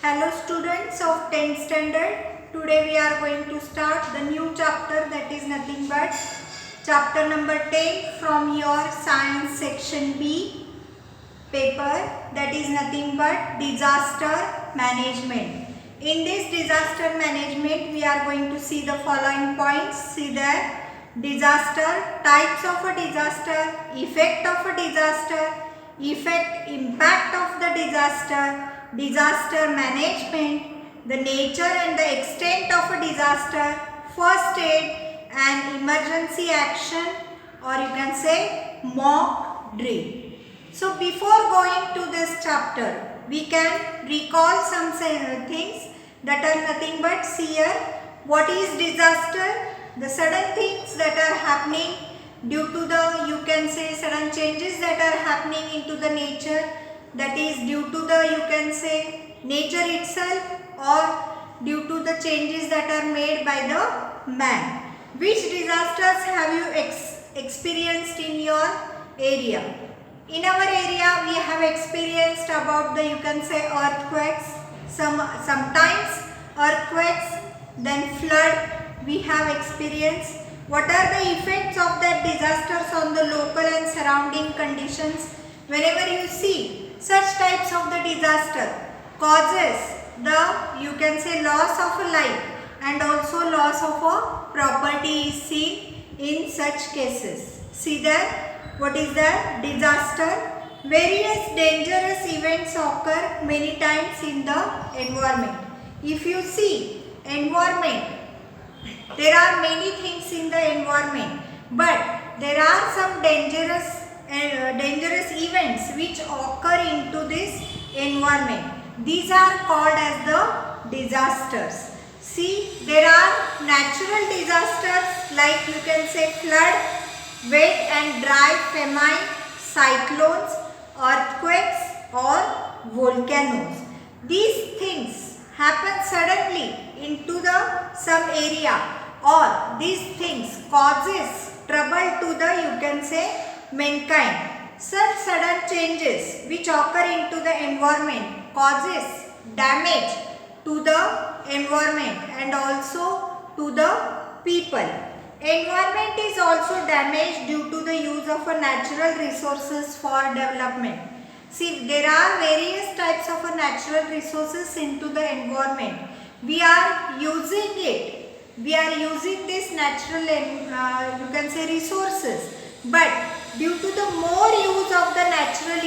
Hello students of 10th standard. Today we are going to start the new chapter, that is nothing but chapter number 10 from your science section B paper, that is nothing but disaster management. In this disaster management we are going to see the following points. See there: disaster, types of a disaster, effect of a disaster, impact of the disaster, disaster management, the nature and the extent of a disaster, first aid and emergency action, or you can say mock drill. So before going to this chapter, we can recall some things that are nothing but see here. What is disaster? The sudden things that are happening due to the, you can say, sudden changes that are happening into the nature, that is due to the, you can say, nature itself, or due to the changes that are made by the man. Which disasters have you experienced in your area? In our area we have experienced about the, you can say, earthquakes, sometimes earthquakes, then flood we have experienced. What are the effects of that disasters on the local and surrounding conditions? Whenever you see such types of the disaster causes the, you can say, loss of a life and also loss of a property is seen in such cases. See there, what is that? Disaster. Various dangerous events occur many times in the environment. If you see environment, there are many things in the environment, but there are some dangerous events which occur into this environment. These are called as the disasters. See, there are natural disasters like, you can say, flood, wet and dry famine, cyclones, earthquakes or volcanoes. These things happen suddenly into the some area, or these things causes trouble to the, you can say, mankind. Such sudden changes which occur into the environment causes damage to the environment and also to the people. Environment is also damaged due to the use of a natural resources for development. See, there are various types of a natural resources into the environment. We are using it. We are using this natural, you can say, resources. But due to the more use of the natural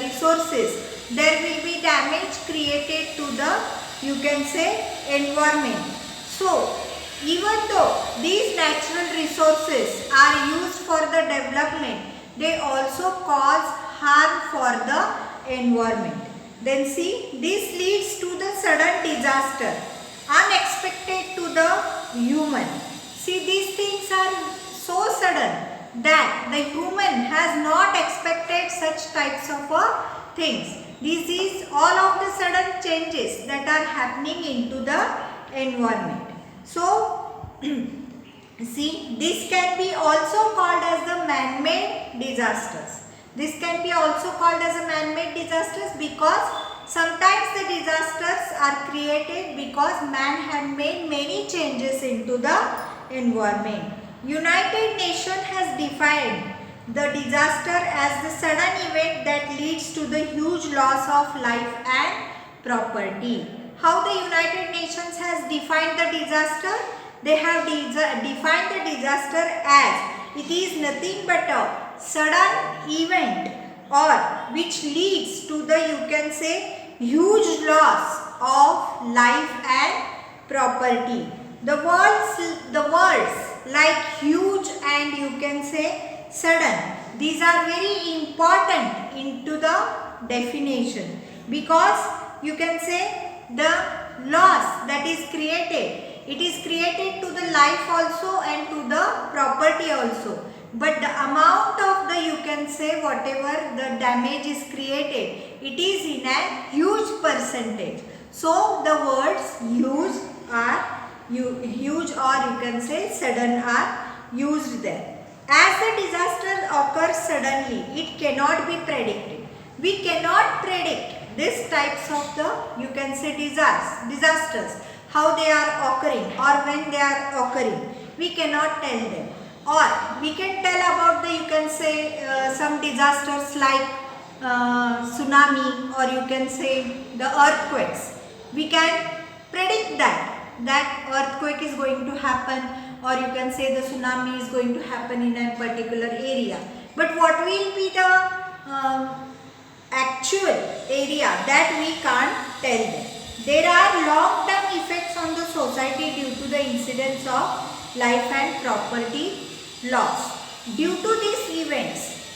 resources, there will be damage created to the, you can say, environment. So, even though these natural resources are used for the development, they also cause harm for the environment. Then see, this leads to the sudden disaster, unexpected to the human. See, these things are so sudden that the human has not expected such types of things. This is all of the sudden changes that are happening into the environment. So, see, this can be also called as the man-made disasters. This can be also called as a man-made disasters because sometimes the disasters are created because man had made many changes into the environment. United Nations has defined the disaster as the sudden event that leads to the huge loss of life and property. How the United Nations has defined the disaster? They have defined the disaster as it is nothing but a sudden event or which leads to the, you can say, huge loss of life and property. The words like huge and, you can say, sudden, these are very important into the definition because, you can say, the loss that is created, it is created to the life also and to the property also, but the amount of the, you can say, whatever the damage is created, it is in a huge percentage. So the words huge or, you can say, sudden are used there. As the disaster occurs suddenly, it cannot be predicted. We cannot predict these types of the, you can say, disasters, how they are occurring or when they are occurring, we cannot tell them. Or we can tell about the, you can say, some disasters like tsunami, or you can say the earthquakes. We can predict that earthquake is going to happen, or you can say the tsunami is going to happen in a particular area. But what will be the actual area, that we can't tell them. There are long-term effects on the society due to the incidence of life and property loss. Due to these events,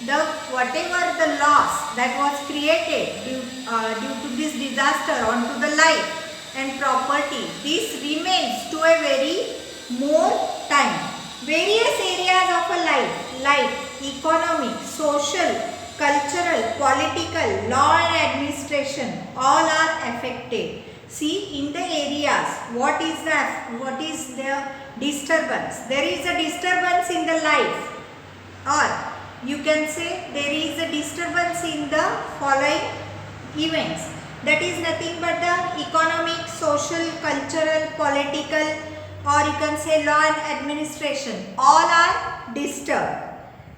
whatever the loss that was created due to this disaster onto the life and property, this remains to a very more time. Various areas of a life like economic, social, cultural, political, law and administration, all are affected. See, in the areas, what is the disturbance? There is a disturbance in the life, or you can say there is a disturbance in the following events. That is nothing but the economic, social, cultural, political, or you can say law and administration. All are disturbed.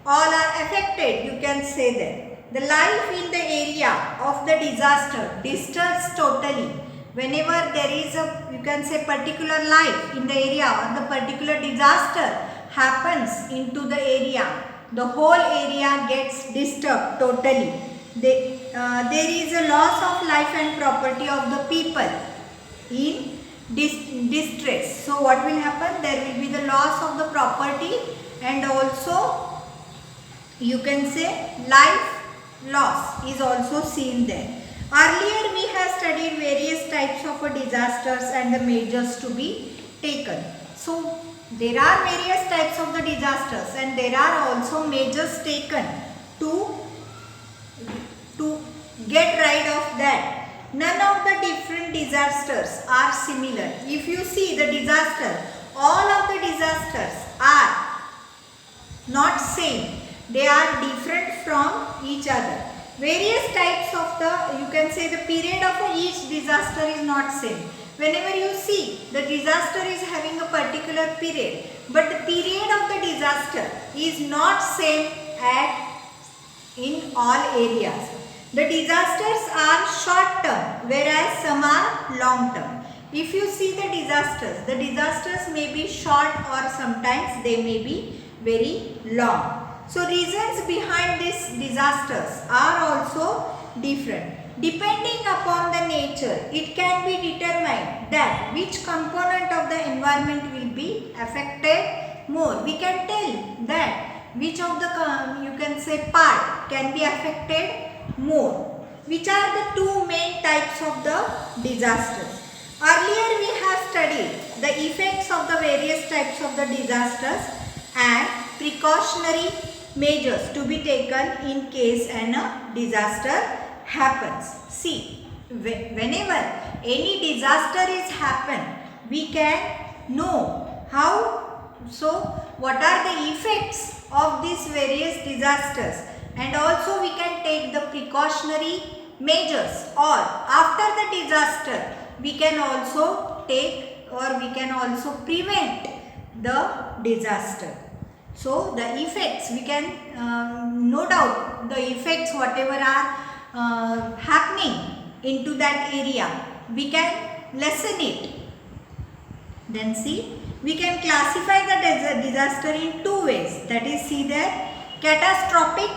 All are affected, you can say that. The life in the area of the disaster disturbs totally. Whenever there is a, you can say, particular life in the area or the particular disaster happens into the area, the whole area gets disturbed totally. There is a loss of life and property of the people in distress. So what will happen? There will be the loss of the property, and also you can say life loss is also seen there. Earlier we have studied various types of disasters and the measures to be taken. So there are various types of the disasters, and there are also measures taken to get rid of that. None of the different disasters are similar. If you see the disaster, all of the disasters are not same. They are different from each other. Various types of the, you can say, the period of each disaster is not same. Whenever you see the disaster is having a particular period, but the period of the disaster is not same in all areas. The disasters are short term, whereas some are long term. If you see the disasters may be short, or sometimes they may be very long. So reasons behind these disasters are also different. Depending upon the nature, it can be determined that which component of the environment will be affected more. We can tell that which of the, you can say, part can be affected more. Which are the two main types of the disasters? Earlier we have studied the effects of the various types of the disasters and precautionary measures to be taken in case an disaster happens. See, whenever any disaster is happen, we can know how, so what are the effects of these various disasters, and also we can take the precautionary measures, or after the disaster we can also take, or we can also prevent the disaster. So the effects, we can no doubt the effects whatever are happening into that area, we can lessen it. Then see, we can classify the disaster in two ways. That is, see there, catastrophic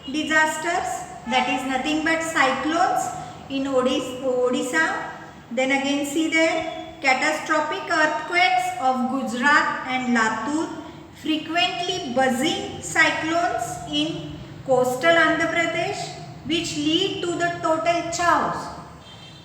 disasters, that is nothing but cyclones in Odisha. Then again see there, catastrophic earthquakes of Gujarat and Latur, frequently buzzing cyclones in coastal Andhra Pradesh, which lead to the total chaos.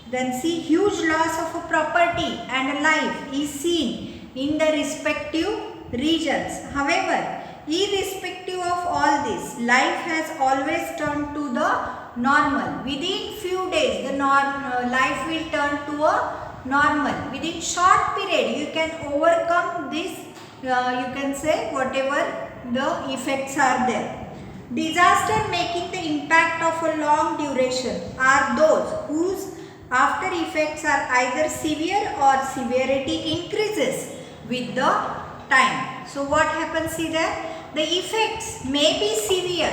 Then see, huge loss of a property and a life is seen in the respective regions. However, irrespective of all this, life has always turned to the normal. Within few days, the life will turn to a normal. Within short period, you can overcome this, you can say, whatever the effects are there. Disaster making the impact of a long duration are those whose after effects are either severe or severity increases with the time. So what happens, see there? The effects may be severe,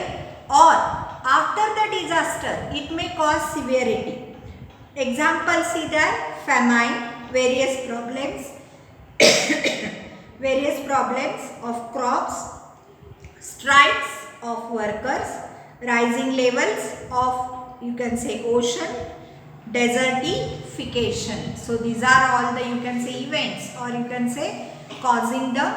or after the disaster it may cause severity. Example, see there, famine, various problems of crops, strikes of workers, rising levels of, you can say, ocean, desertification. So these are all the, you can say, events, or you can say causing the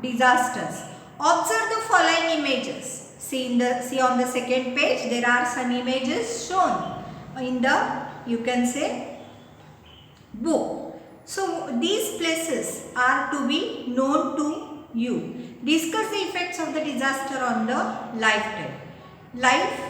disasters. Observe the following images. See on the second page, there are some images shown in the, you can say, book. So these places are to be known to you. Discuss the effects of the disaster on the lifetime. Life,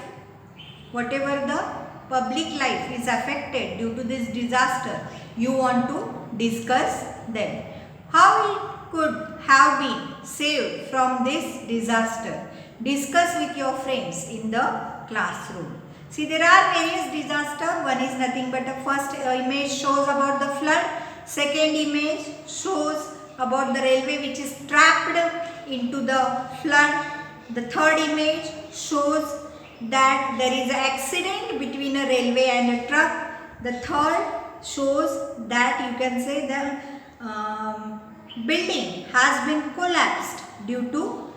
whatever the public life is affected due to this disaster, you want to discuss them. How it could have been saved from this disaster. Discuss with your friends in the classroom. See, there are various disasters. One is nothing but the first image shows about the flood. Second image shows about the railway which is trapped into the flood. The third image shows that there is an accident between a railway and a truck. The third shows that, you can say, the building has been collapsed due to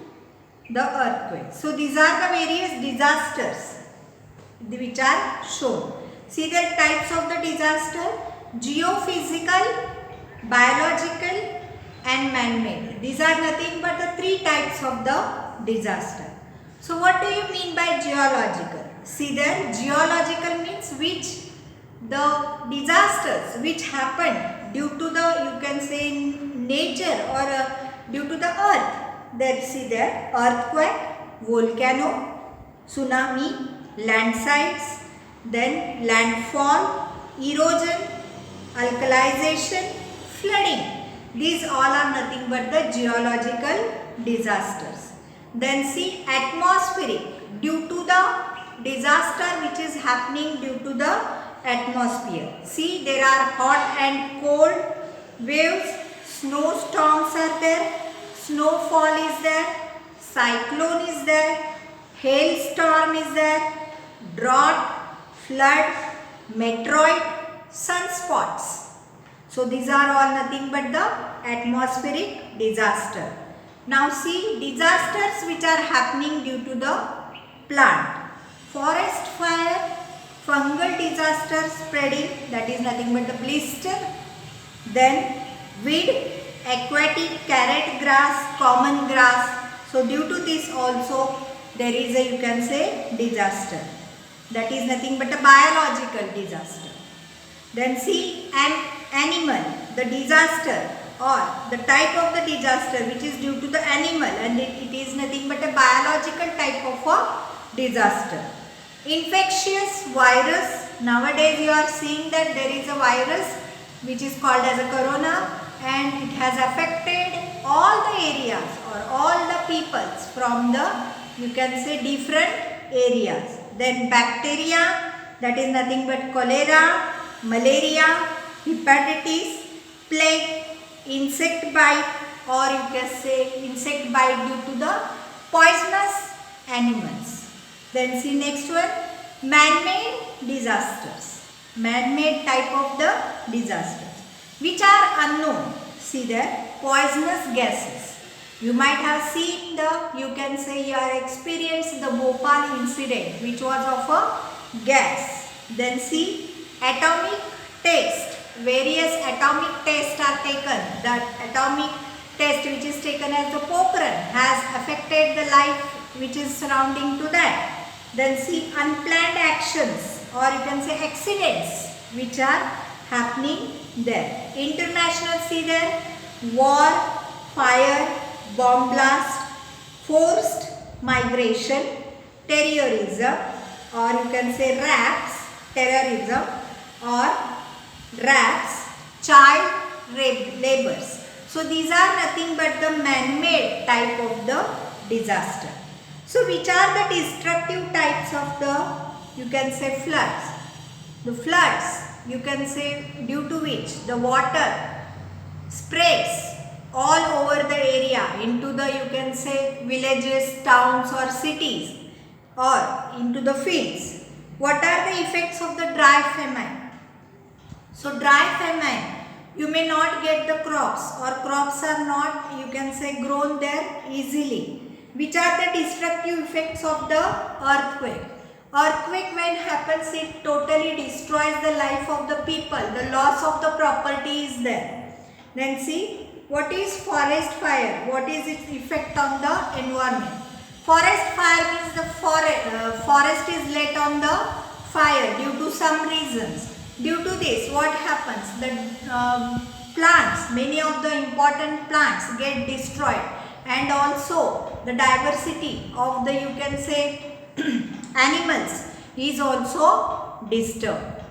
the earthquake. So these are the various disasters which are shown. See the types of the disaster: geophysical, biological and man-made. These are nothing but the three types of the disaster. So what do you mean by geological? See there, geological means which the disasters which happen due to the, you can say, nature or due to the earth. There, see there, earthquake, volcano, tsunami, landslides, then landfall, erosion, alkalization, flooding. These all are nothing but the geological disasters. Then see atmospheric, due to the disaster which is happening due to the atmosphere. See, there are hot and cold waves, snowstorms are there, snowfall is there, cyclone is there, hailstorm is there, drought, flood, meteoroid, sunspots. So these are all nothing but the atmospheric disaster. Now see disasters which are happening due to the plant. Forest fire, fungal disaster spreading, that is nothing but the blister. Then weed, aquatic, carrot grass, common grass. So due to this also there is a, you can say, disaster. That is nothing but a biological disaster. Then see an animal, the disaster or the type of the disaster which is due to the animal, and it is nothing but a biological type of a disaster. Infectious virus, nowadays you are seeing that there is a virus which is called as a corona, and it has affected all the areas or all the peoples from the, you can say, different areas. Then bacteria, that is nothing but cholera, malaria, hepatitis, plague, insect bite, or you can say insect bite due to the poisonous animals. Then see next one, man-made disasters. Man-made type of the disasters which are unknown. See there, poisonous gases. You might have seen the, you can say, you have experienced the Bhopal incident which was of a gas. Then see atomic test. Various atomic tests are taken. That atomic test which is taken as the Pokhran has affected the life which is surrounding to that. Then see unplanned actions, or you can say accidents which are happening there. International, see there, war, fire, bomb blast, forced migration, terrorism, or you can say RAPS, terrorism, or RAPS, child labors. So these are nothing but the man-made type of the disaster. So which are the destructive types of the, you can say, floods? The floods, you can say, due to which the water spreads all over the area into the, you can say, villages, towns or cities, or into the fields. What are the effects of the dry famine? So dry famine, you may not get the crops, or crops are not, you can say, grown there easily. Which are the destructive effects of the earthquake? Earthquake when happens, it totally destroys the life of the people. The loss of the property is there. Then see, what is forest fire? What is its effect on the environment? Forest fire means the forest is lit on the fire due to some reasons. Due to this, what happens? The plants, many of the important plants get destroyed, and also the diversity of the, you can say, animals is also disturbed.